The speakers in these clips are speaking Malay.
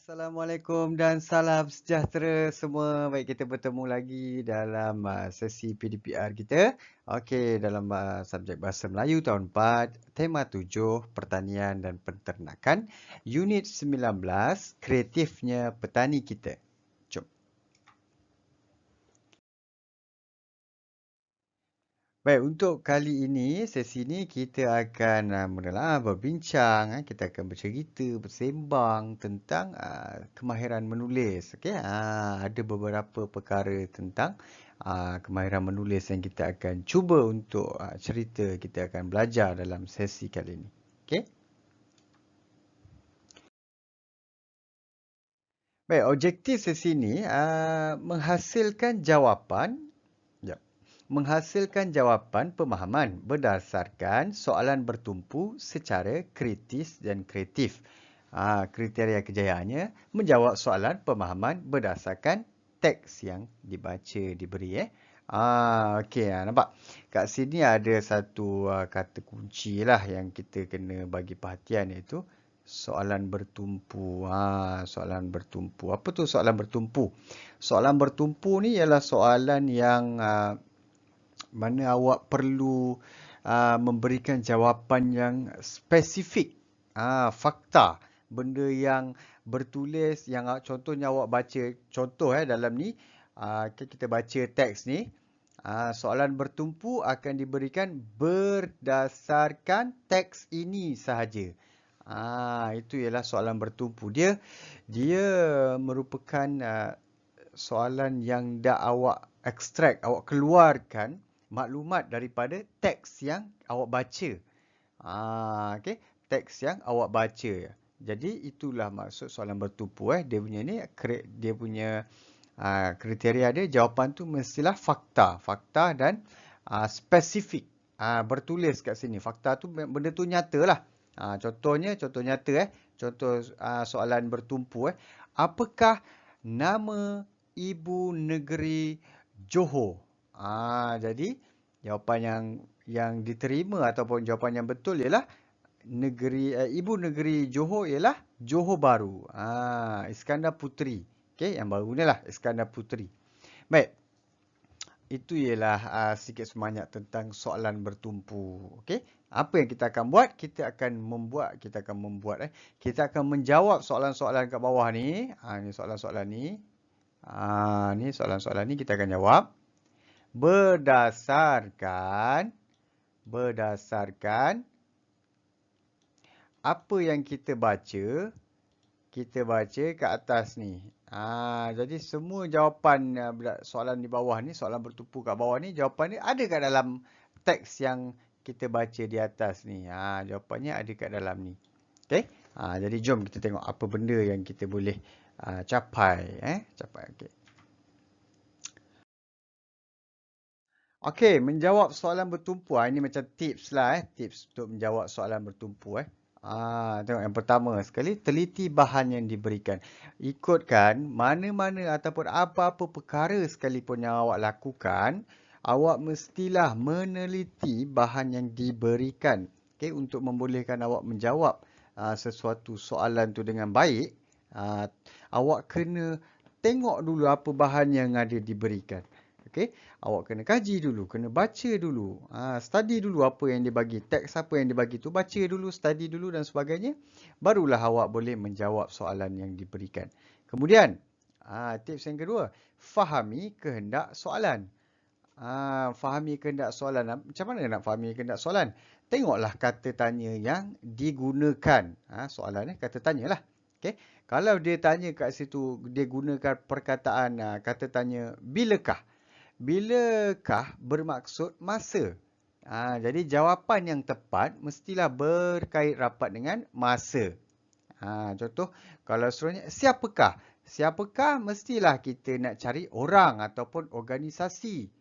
Assalamualaikum dan salam sejahtera semua. Baik, kita bertemu lagi dalam sesi PDPR kita. Okey, dalam subjek Bahasa Melayu tahun 4, tema 7, Pertanian dan Penternakan, Unit 19, Kreatifnya Petani Kita. Jom. Baik, untuk kali ini, sesi ini kita akan mulalah berbincang, kita akan bercerita, bersembang tentang kemahiran menulis. Okey, ada beberapa perkara tentang kemahiran menulis yang kita akan cuba untuk cerita, kita akan belajar dalam sesi kali ini. Okey. Baik, objektif sesi ini menghasilkan jawapan. Jap. Menghasilkan jawapan pemahaman berdasarkan soalan bertumpu secara kritis dan kreatif. Kriteria kejayaannya menjawab soalan pemahaman berdasarkan teks yang dibaca, diberi. Okey, nampak? Kat sini ada satu kata kunci lah yang kita kena bagi perhatian, iaitu soalan bertumpu. Soalan bertumpu. Apa tu soalan bertumpu? Soalan bertumpu ni ialah soalan yang mana awak perlu memberikan jawapan yang spesifik, fakta, benda yang bertulis, yang contohnya awak baca, contoh dalam ni, kita baca teks ni, soalan bertumpu akan diberikan berdasarkan teks ini sahaja. Itu ialah soalan bertumpu. Dia merupakan soalan yang dah awak ekstrak, awak keluarkan maklumat daripada teks yang awak baca. Okey, teks yang awak baca. Jadi itulah maksud soalan bertumpu. Dia punya kriteria dia, jawapan tu mestilah fakta. Fakta dan spesifik. Bertulis kat sini. Fakta tu benda tu nyata lah. Contoh nyata Contoh soalan bertumpu Apakah nama ibu negeri Johor? Jadi jawapan yang diterima ataupun jawapan yang betul ialah ibu negeri Johor ialah Johor Bahru. Iskandar Puteri. Okey, yang baru ni lah Iskandar Puteri. Baik. Itu ialah sikit sebanyak tentang soalan bertumpu. Okey. Apa yang kita akan buat? Kita akan menjawab soalan-soalan kat bawah ni. Ni soalan-soalan ni. Ni soalan-soalan ni kita akan jawab berdasarkan apa yang kita baca kat atas ni. Jadi semua jawapan soalan di bawah ni, soalan bertumpu kat bawah ni, jawapan ni ada kat dalam teks yang kita baca di atas ni. Jawapannya ada kat dalam ni. Okey? Jadi jom kita tengok apa benda yang kita boleh capai. Okey. Okey, menjawab soalan bertumpu. Ini macam tips lah. Tips untuk menjawab soalan bertumpu. Tengok yang pertama sekali, teliti bahan yang diberikan. Ikutkan mana-mana ataupun apa-apa perkara sekalipun yang awak lakukan, awak mestilah meneliti bahan yang diberikan. Okey, untuk membolehkan awak menjawab sesuatu soalan tu dengan baik, awak kena tengok dulu apa bahan yang ada diberikan. Okey, awak kena kaji dulu, kena baca dulu, study dulu apa yang dia bagi, teks apa yang dia bagi tu, baca dulu, study dulu dan sebagainya, barulah awak boleh menjawab soalan yang diberikan. Kemudian, tips yang kedua, fahami kehendak soalan. Fahami kehendak soalan. Macam mana nak fahami kehendak soalan? Tengoklah kata tanya yang digunakan. Soalan kata tanya lah. Okay? Kalau dia tanya kat situ, dia gunakan perkataan kata tanya bilakah. Bilakah bermaksud masa. Jadi jawapan yang tepat mestilah berkait rapat dengan masa. Contoh, kalau seterusnya, siapakah? Siapakah mestilah kita nak cari orang ataupun organisasi.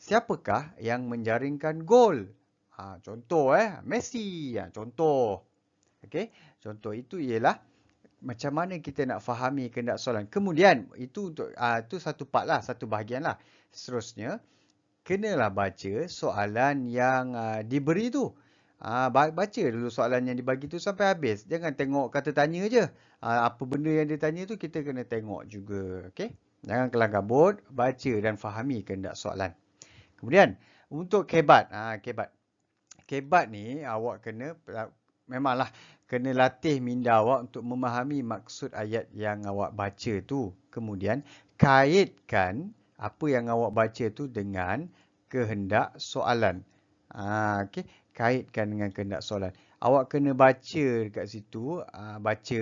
Siapakah yang menjaringkan gol? Contoh Messi. Contoh. Okey, contoh itu ialah macam mana kita nak fahami kehendak soalan. Kemudian itu untuk itu satu part lah, satu bahagian lah. Seterusnya kenalah baca soalan yang diberi tu. Baca dulu soalan yang dibagi tu sampai habis. Jangan tengok kata tanya je. Apa benda yang dia tanya tu kita kena tengok juga. Okey? Jangan kelang kabut, baca dan fahami kehendak soalan. Kemudian, untuk kebat. Kebat. Kebat ni awak kena, memanglah kena latih minda awak untuk memahami maksud ayat yang awak baca tu. Kemudian, kaitkan apa yang awak baca tu dengan kehendak soalan. Okey, kaitkan dengan kehendak soalan. Awak kena baca dekat situ, baca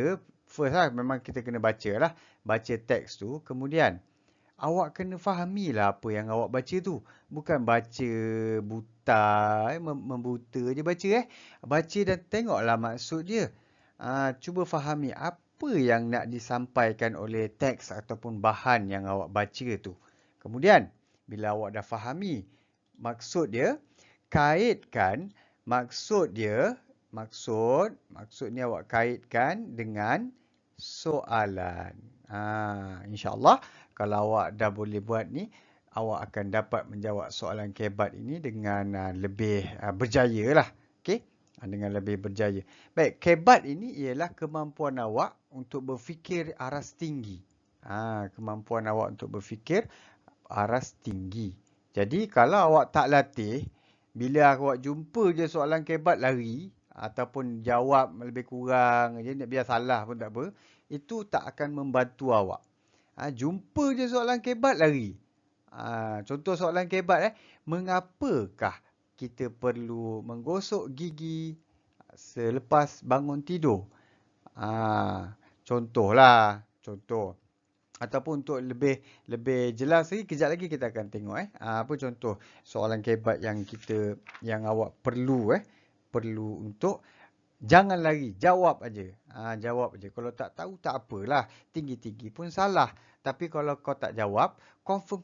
first lah, memang kita kena baca lah. Baca teks tu, kemudian awak kena fahamilah apa yang awak baca tu. Bukan baca buta, membuta je baca Baca dan tengoklah maksud dia. Cuba fahami apa yang nak disampaikan oleh teks ataupun bahan yang awak baca tu. Kemudian, bila awak dah fahami maksud dia, kaitkan maksud dia, maksud ni awak kaitkan dengan soalan. InsyaAllah kalau awak dah boleh buat ni, awak akan dapat menjawab soalan kebat ini dengan lebih berjaya lah. Okey? Dengan lebih berjaya. Baik, kebat ini ialah kemampuan awak untuk berfikir aras tinggi. Kemampuan awak untuk berfikir aras tinggi. Jadi, kalau awak tak latih, bila awak jumpa je soalan kebat lari, ataupun jawab lebih kurang je, biar salah pun tak apa, itu tak akan membantu awak. Jumpa je soalan kebat lari. Contoh soalan kebat mengapakah kita perlu menggosok gigi selepas bangun tidur? Contohlah, contoh. Ataupun untuk lebih jelas lagi, kejap lagi kita akan tengok apa contoh soalan kebat yang awak perlu untuk jangan lari, jawab aja. Jawab aja. Kalau tak tahu tak apalah, tinggi-tinggi pun salah. Tapi kalau kau tak jawab,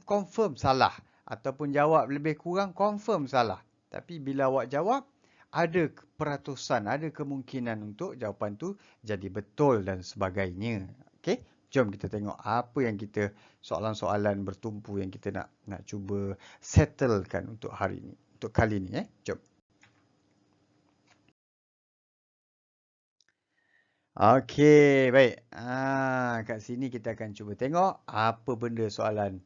confirm salah, ataupun jawab lebih kurang confirm salah. Tapi bila awak jawab, ada peratusan, ada kemungkinan untuk jawapan tu jadi betul dan sebagainya. Okey? Jom kita tengok apa yang kita soalan-soalan bertumpu yang kita nak cuba settlekan untuk hari ini, untuk kali ini. Jom. Okey, baik. Kat sini kita akan cuba tengok apa benda soalan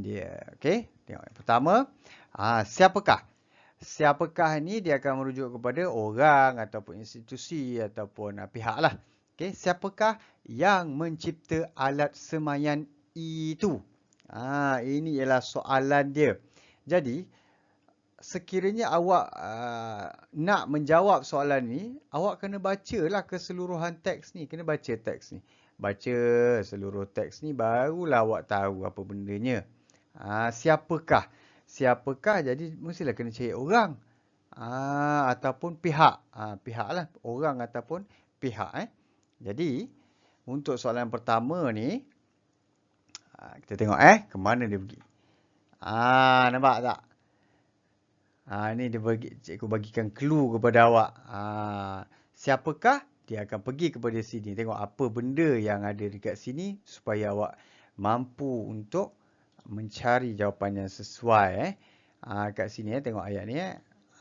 dia. Okey, tengok yang pertama. Siapakah? Siapakah ni dia akan merujuk kepada orang ataupun institusi ataupun pihak lah. Okey, siapakah yang mencipta alat semaian itu? Ini ialah soalan dia. Jadi, sekiranya awak nak menjawab soalan ni, awak kena bacalah keseluruhan teks ni. Kena baca teks ni. Baca seluruh teks ni, barulah awak tahu apa bendanya. Siapakah? Siapakah? Jadi, mestilah kena cari orang. Ataupun pihak. Pihak lah. Orang ataupun pihak. Jadi, untuk soalan pertama ni, kita tengok ke mana dia pergi. Nampak tak? Ini dia cikgu bagikan clue kepada awak. Siapakah? Dia akan pergi kepada sini. Tengok apa benda yang ada dekat sini supaya awak mampu untuk mencari jawapan yang sesuai. Kat sini tengok ayat ni.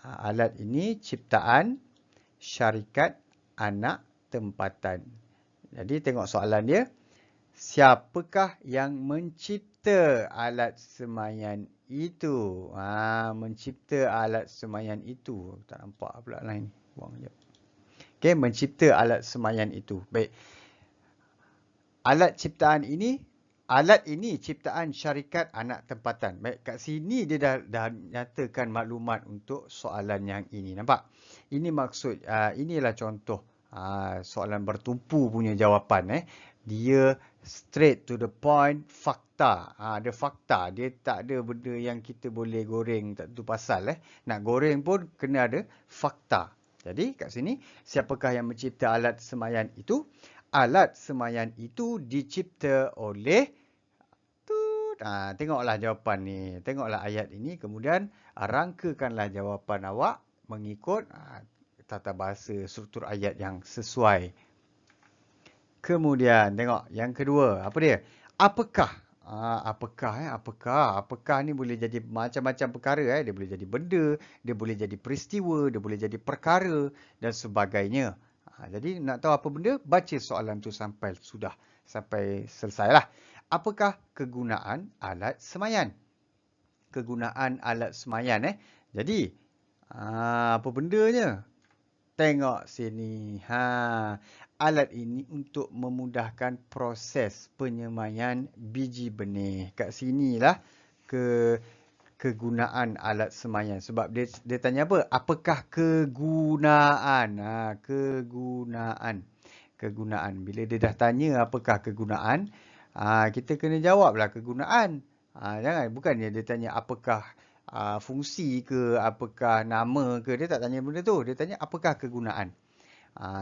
Alat ini ciptaan syarikat anak tempatan. Jadi tengok soalan dia. Siapakah yang mencipta alat semaian itu? Mencipta alat semaian itu. Tak nampak pula line. Buang sekejap. Okey, mencipta alat semaian itu. Baik. Alat ini ciptaan syarikat anak tempatan. Baik, kat sini dia dah nyatakan maklumat untuk soalan yang ini. Nampak? Ini maksud, inilah contoh soalan bertumpu punya jawapan. Dia straight to the point, fakta. Ada fakta. Dia tak ada benda yang kita boleh goreng, tak tentu pasal. Nak goreng pun kena ada fakta. Jadi kat sini, siapakah yang mencipta alat semaian itu? Alat semaian itu dicipta oleh... tengoklah jawapan ni. Tengoklah ayat ini. Kemudian rangkakanlah jawapan awak mengikut tata bahasa struktur ayat yang sesuai. Kemudian tengok yang kedua. Apa dia? Apakah? Apakah? Apakah ni boleh jadi macam-macam perkara. Dia boleh jadi benda, dia boleh jadi peristiwa, dia boleh jadi perkara dan sebagainya. Jadi nak tahu apa benda, baca soalan tu sampai selesai lah. Apakah kegunaan alat semayan? Kegunaan alat semayan Jadi, apa bendanya? Tengok sini. Alat ini untuk memudahkan proses penyemaian biji benih. Kat sinilah kegunaan alat semayan. Sebab dia tanya apa? Apakah kegunaan? Kegunaan. Kegunaan. Bila dia dah tanya apakah kegunaan, kita kena jawablah kegunaan. Bukannya dia tanya apakah fungsi ke, apakah nama ke. Dia tak tanya benda tu. Dia tanya apakah kegunaan.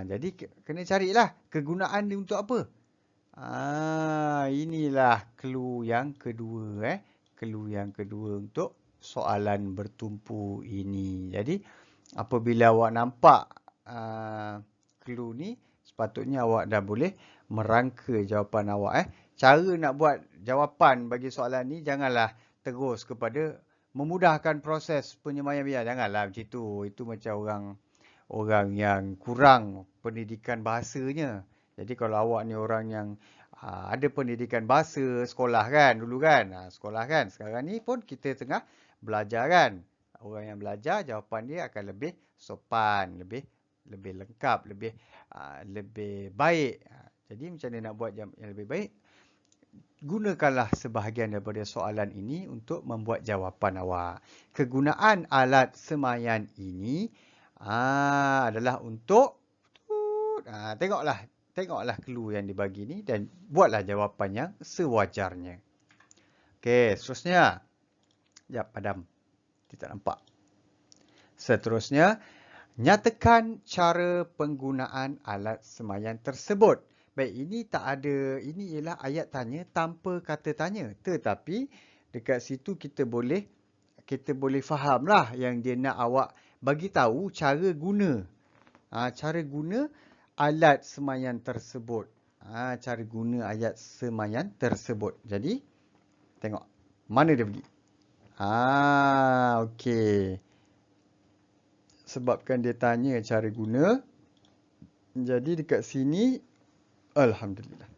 Jadi kena carilah kegunaan dia untuk apa. Inilah clue yang kedua. Clue yang kedua untuk soalan bertumpu ini. Jadi apabila awak nampak clue ni, sepatutnya awak dah boleh merangka jawapan awak. Cara nak buat jawapan bagi soalan ni, janganlah terus kepada memudahkan proses penyemaian biar. Janganlah macam tu. Itu macam orang yang kurang pendidikan bahasanya. Jadi kalau awak ni orang yang ada pendidikan bahasa sekolah kan dulu kan. Sekolah kan. Sekarang ni pun kita tengah belajar kan. Orang yang belajar jawapan dia akan lebih sopan, lebih lengkap, lebih baik. Jadi macam mana nak buat yang lebih baik? Gunakanlah sebahagian daripada soalan ini untuk membuat jawapan awak. Kegunaan alat semayan ini adalah untuk tengoklah clue yang dibagi ni dan buatlah jawapan yang sewajarnya. Okey, seterusnya. Jap, padam. Kita tak nampak. Seterusnya, nyatakan cara penggunaan alat semayan tersebut. Baik, ini tak ada, ini ialah ayat tanya tanpa kata tanya. Tetapi dekat situ kita boleh fahamlah yang dia nak awak bagi tahu cara guna. Cara guna alat semayan tersebut. Cara guna alat semayan tersebut. Jadi, tengok. Mana dia pergi? Okey. Sebabkan dia tanya cara guna. Jadi, dekat sini, alhamdulillah.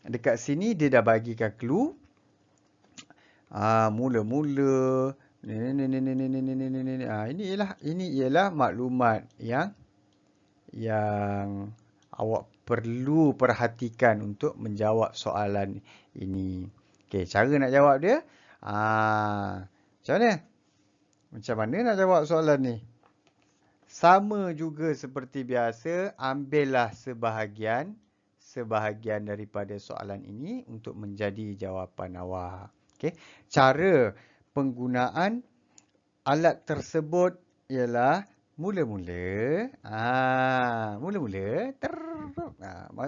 Dekat sini, dia dah bagikan clue. Mula-mula. Ini ialah maklumat yang awak perlu perhatikan untuk menjawab soalan ini. Okey, cara nak jawab dia. Macam mana? Macam mana nak jawab soalan ni? Sama juga seperti biasa, ambillah sebahagian daripada soalan ini untuk menjadi jawapan awak. Okey, cara penggunaan alat tersebut ialah mula-mula,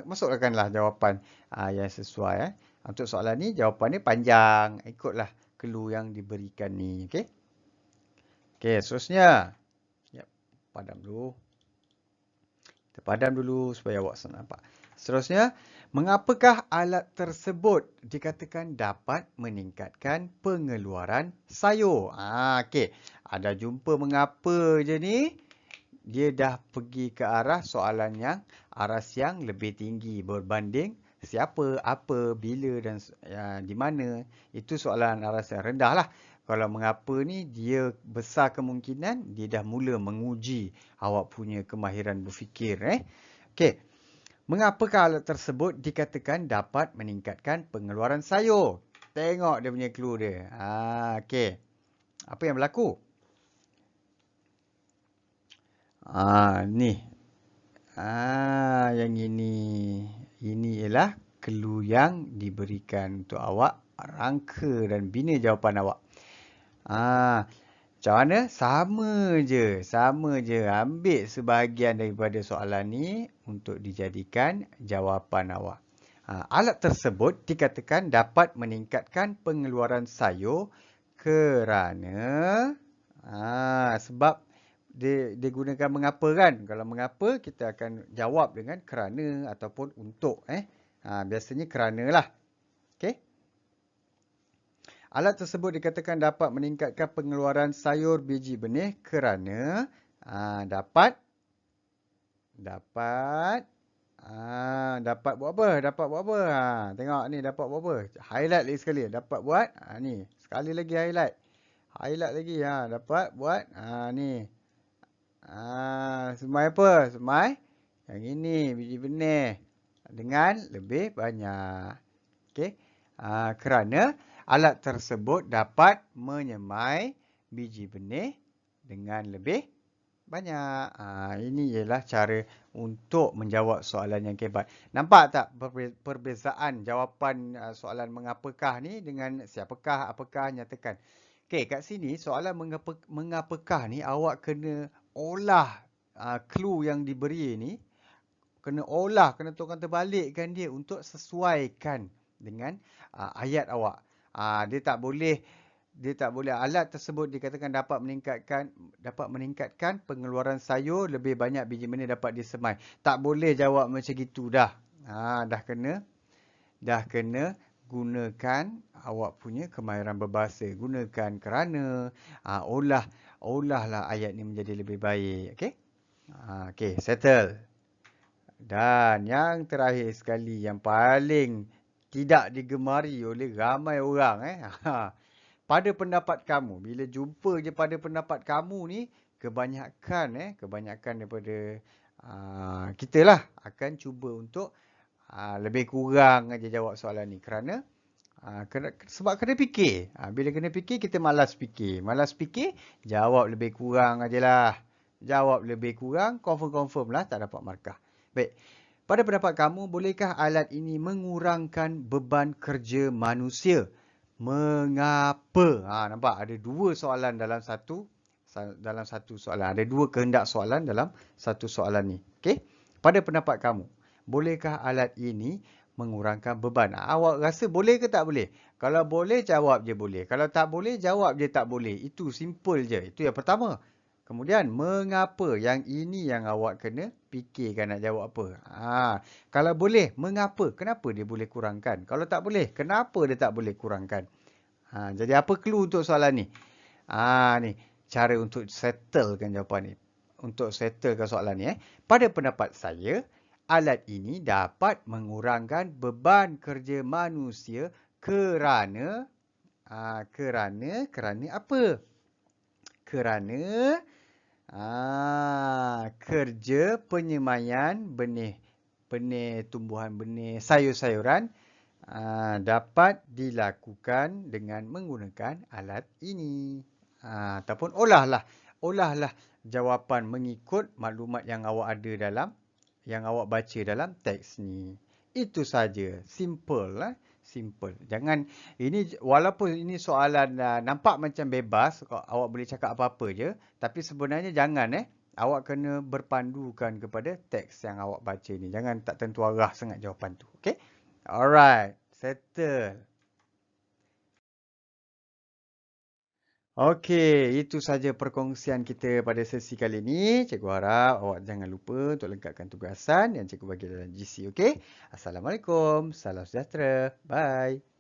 masukkanlah jawapan yang sesuai. Untuk soalan ni, jawapan ni panjang. Ikutlah clue yang diberikan ni. Okey. Okey, seterusnya. Padam dulu. Kita padam dulu supaya awak senang nampak. Seterusnya, mengapakah alat tersebut dikatakan dapat meningkatkan pengeluaran sayur? Okey. Ada jumpa mengapa je ni. Dia dah pergi ke arah soalan yang aras yang lebih tinggi berbanding siapa, apa, bila dan di mana. Itu soalan aras yang rendah lah. Kalau mengapa ni, dia besar kemungkinan dia dah mula menguji awak punya kemahiran berfikir. Okey. Mengapakah alat tersebut dikatakan dapat meningkatkan pengeluaran sayur? Tengok dia punya clue dia. Okey. Apa yang berlaku? Ni. Yang ini. Ini ialah clue yang diberikan untuk awak rangka dan bina jawapan awak. Macam mana? Sama je. Ambil sebahagian daripada soalan ni untuk dijadikan jawapan awak. Alat tersebut dikatakan dapat meningkatkan pengeluaran sayur kerana sebab dia gunakan mengapa kan. Kalau mengapa, kita akan jawab dengan kerana ataupun untuk. Biasanya kerana lah. Okey. Alat tersebut dikatakan dapat meningkatkan pengeluaran sayur biji benih kerana dapat dapat buat apa? Dapat buat apa? Tengok ni dapat buat apa? Highlight lagi sekali. Dapat buat ni. Sekali lagi highlight. Highlight lagi dapat buat ni. Semai apa? Semai yang ini biji benih dengan lebih banyak. Okey. Kerana alat tersebut dapat menyemai biji benih dengan lebih banyak. Ini ialah cara untuk menjawab soalan yang kebat. Nampak tak perbezaan jawapan soalan mengapakah ni dengan siapakah, apakah, nyatakan. Okey, kat sini soalan mengapakah ni awak kena olah clue yang diberi ni. Kena olah, kena tukar terbalikkan dia untuk sesuaikan dengan ayat awak. Dia tak boleh alat tersebut dikatakan dapat meningkatkan pengeluaran sayur, lebih banyak biji benih dapat disemai. Tak boleh jawab macam gitu dah. Dah kena gunakan awak punya kemahiran berbahasa. Gunakan kerana, olahlah ayat ni menjadi lebih baik. Okey? Okey, settle. Dan yang terakhir sekali, yang paling tidak digemari oleh ramai orang. Pada pendapat kamu, bila jumpa je pada pendapat kamu ni, kebanyakan daripada kita lah akan cuba untuk lebih kurang aja jawab soalan ni. Kerana sebab kena fikir. Bila kena fikir, kita malas fikir. Malas fikir, jawab lebih kurang aje lah. Jawab lebih kurang, confirm lah tak dapat markah. Baik. Pada pendapat kamu, bolehkah alat ini mengurangkan beban kerja manusia? Mengapa? Nampak ada dua soalan dalam satu soalan. Ada dua kehendak soalan dalam satu soalan ni. Okey? Pada pendapat kamu, bolehkah alat ini mengurangkan beban? Awak rasa boleh ke tak boleh? Kalau boleh, jawab je boleh. Kalau tak boleh, jawab je tak boleh. Itu simple je. Itu yang pertama. Kemudian, mengapa? Yang ini yang awak kena fikirkan nak jawab apa. Kalau boleh, mengapa? Kenapa dia boleh kurangkan? Kalau tak boleh, kenapa dia tak boleh kurangkan? Jadi apa clue untuk soalan ni? Ni cara untuk settlekan jawapan ni. Untuk settlekan soalan ni. Pada pendapat saya, alat ini dapat mengurangkan beban kerja manusia kerana apa? Kerana kerja penyemaian benih tumbuhan, benih sayur-sayuran dapat dilakukan dengan menggunakan alat ini. Ataupun olahlah jawapan mengikut maklumat yang awak baca dalam teks ni. Itu saja. Simple lah. Simple. Jangan, walaupun ini soalan nampak macam bebas, awak boleh cakap apa-apa je, tapi sebenarnya jangan awak kena berpandukan kepada teks yang awak baca ni. Jangan tak tentu arah sangat jawapan tu. Okay? Alright. Settle. Okey, itu saja perkongsian kita pada sesi kali ini. Cikgu harap awak jangan lupa untuk lengkapkan tugasan yang cikgu bagi dalam GC. Okey? Assalamualaikum. Salam sejahtera. Bye.